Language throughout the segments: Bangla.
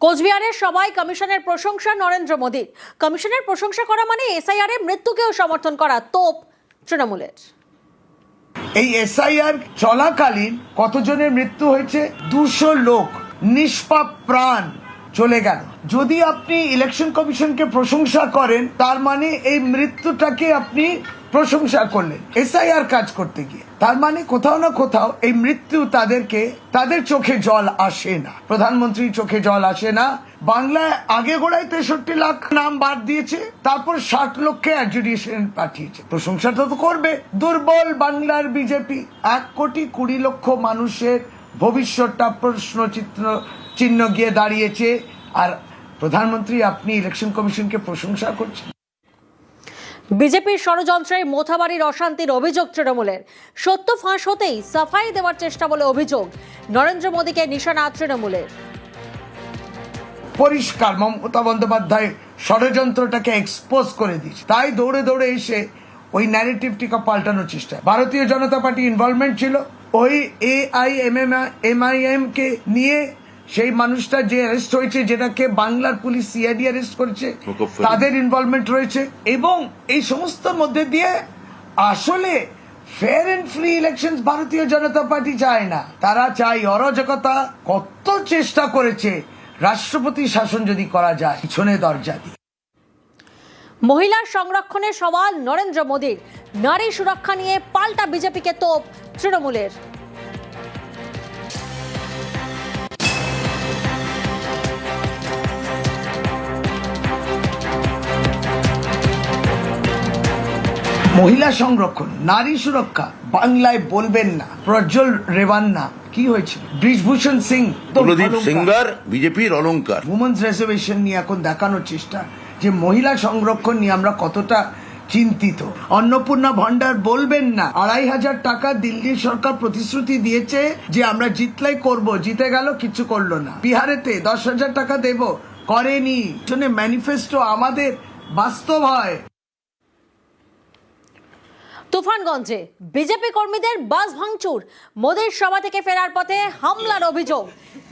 কোচবিহারের সবাই কমিশনের প্রশংসা নরেন্দ্র মোদীর। কমিশনের প্রশংসা করা মানে এসআইআর এর মৃত্যুকেও সমর্থন করা, তোপ তৃণমূলের। এই এসআইআর চলাকালীন কতজনের মৃত্যু হয়েছে? 200 লোক নিষ্পাপ প্রাণ চলে গেল। যদি আপনি ইলেকশন কমিশনকে প্রশংসা করেন, তার মানে এই মৃত্যুটাকে আপনি প্রশংসা করলেন এসআইআর কাজ করতে গিয়ে। তার মানে কোথাও না কোথাও এই মৃত্যু তাদের চোখে জল আসে না, প্রধানমন্ত্রীর চোখে জল আসে না। বাংলায় আগে গোড়ায় 63 লাখ নাম বাদ দিয়েছে, তারপর 60 লক্ষে অ্যাডজুডিকেশন পাঠিয়েছে। প্রশংসাটা তো করবে। দুর্বল বাংলার বিজেপি 1,20,00,000 মানুষের ভবিষ্যৎটা প্রশ্ন চিহ্ন গিয়ে দাঁড়িয়েছে, আর প্রধানমন্ত্রী আপনি ইলেকশন কমিশনকে প্রশংসা করছেন। বিজেপির ষড়যন্ত্রে মোথাবাড়ির অশান্তির অভিযোগ তৃণমূলের। সত্য ফাঁস হতেই সাফাই দেওয়ার চেষ্টা বলে অভিযোগ। নরেন্দ্র মোদীকে নিশানা তৃণমূলের। পরিষ্কার মমতা বন্দ্যোপাধ্যায় ষড়যন্ত্রটাকে এক্সপোজ করে দিয়েছে, তাই দৌড়ে দৌড়ে এসে ওই ন্যারেটিভটিকে পাল্টানোর চেষ্টা। ভারতীয় জনতা পার্টি ইনভলভমেন্ট ছিল, ওই AIMIM কে নিয়ে সেই মানুষটা যে অ্যারেস্ট হয়েছে, যেটাকে বাংলার পুলিশ সিআইডি অ্যারেস্ট করেছে, তাদের ইনভলভমেন্ট রয়েছে। এবং এই সমস্ত মধ্যে দিয়ে আসলে ফেয়ার এন্ড ফ্রি ইলেকশন ভারতীয় জনতা পার্টি চায় না, তারা চায় অরাজকতা। কত চেষ্টা করেছে রাষ্ট্রপতি শাসন যদি করা যায় পিছনে দরজা দিয়ে। মহিলা সংরক্ষণের সওয়াল নরেন্দ্র মোদীর। নারী সুরক্ষা নিয়ে পাল্টা বিজেপিকে তোপ তৃণমূলের। মহিলা সংরক্ষণ, নারী সুরক্ষা বাংলায় বলবেন না। প্রজ্জ্বল রেবান্না কি হয়েছিল, ব্রিজভূষণ সিং, কুলদীপ সিংহার বিজেপির অলংকার। উমেন্স রিজার্ভেশন নিয়ে এখন দেখানোর চেষ্টা যে মহিলা সংরক্ষণ নিয়ে আমরা কতটা চিন্তিত। অন্নপূর্ণা ভণ্ডার বলবেন না। 2,500 টাকা দিল্লি সরকার প্রতিশ্রুতি দিয়েছে যে আমরা জিতলেই করব, জিতে গেল, কিছু করলো না। বিহারেতে 10,000 টাকা দেব, করেনি। ম্যানিফেস্টো আমাদের বাস্তব হয়। তুফানগঞ্জে বিজেপি কর্মীদের বাস ভাঙচুর। মোদীর সভা থেকে ফেরার পথে হামলার অভিযোগ।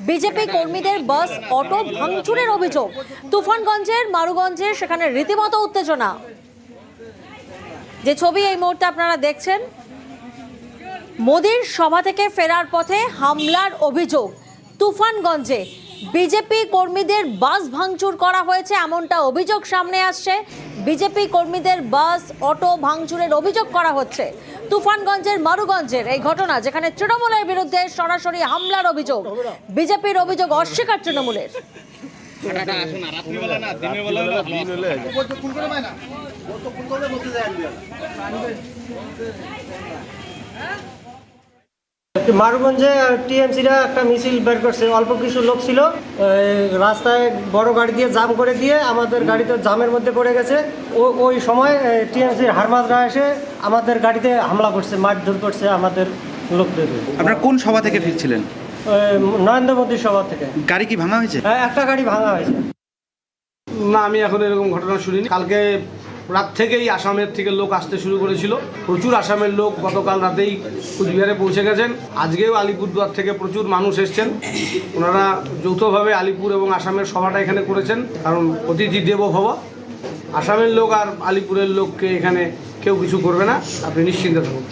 বিজেপি কর্মীদের বাস অটো ভাঙচুরের অভিযোগ। তুফানগঞ্জের মারুগঞ্জে সেখানে রীতিমতো উত্তেজনা। যে ছবি এই মুহূর্তে আপনারা দেখছেন, মোদীর সভা থেকে ফেরার পথে হামলার অভিযোগ। তুফানগঞ্জে বিজেপি কর্মীদের বাস ভাঙচুর করা হয়েছে, এমনটা অভিযোগ সামনে আসছে। বিজেপি কর্মীদের বাস অটো ভাঙচুরের অভিযোগ করা হচ্ছে। তুফানগঞ্জের মারুগঞ্জের এই ঘটনা, যেখানে তৃণমূলের বিরুদ্ধে সরাসরি হামলার অভিযোগ। বিজেপির অভিযোগ অস্বীকার তৃণমূলের। মারুগঞ্জে টিএমসিরা একটা মিছিল বের করছে, অল্প কিছু লোক ছিল, রাস্তায় বড় গাড়ি দিয়ে জাম করে দিয়ে আমাদের গাড়িতে জামের মধ্যে পড়ে গেছে। ওই সময় টিএমসির হারমাজরা এসে আমাদের গাড়িতে হামলা করছে, মারধর করছে আমাদের লোকদের। আপনারা কোন সভা থেকে ফিরছিলেন? নরেন্দ্র মোদীর সভা থেকে। গাড়ি কি ভাঙা হয়েছে? একটা গাড়ি ভাঙা হয়েছে। না, আমি এখন এরকম ঘটনা শুনিনি। কালকে রাত থেকেই আসামের থেকে লোক আসতে শুরু করেছিল। প্রচুর আসামের লোক গতকাল রাতেই কুচবিহারে পৌঁছে গেছেন। আজকেও আলিপুরদুয়ার থেকে প্রচুর মানুষ এসছেন। ওনারা যৌথভাবে আলিপুর এবং আসামের সভাটা এখানে করেছেন, কারণ অতিথি দেবো ভব। আসামের লোক আর আলিপুরের লোককে এখানে কেউ কিছু করবে না, আপনি নিশ্চিন্তে থাকুন।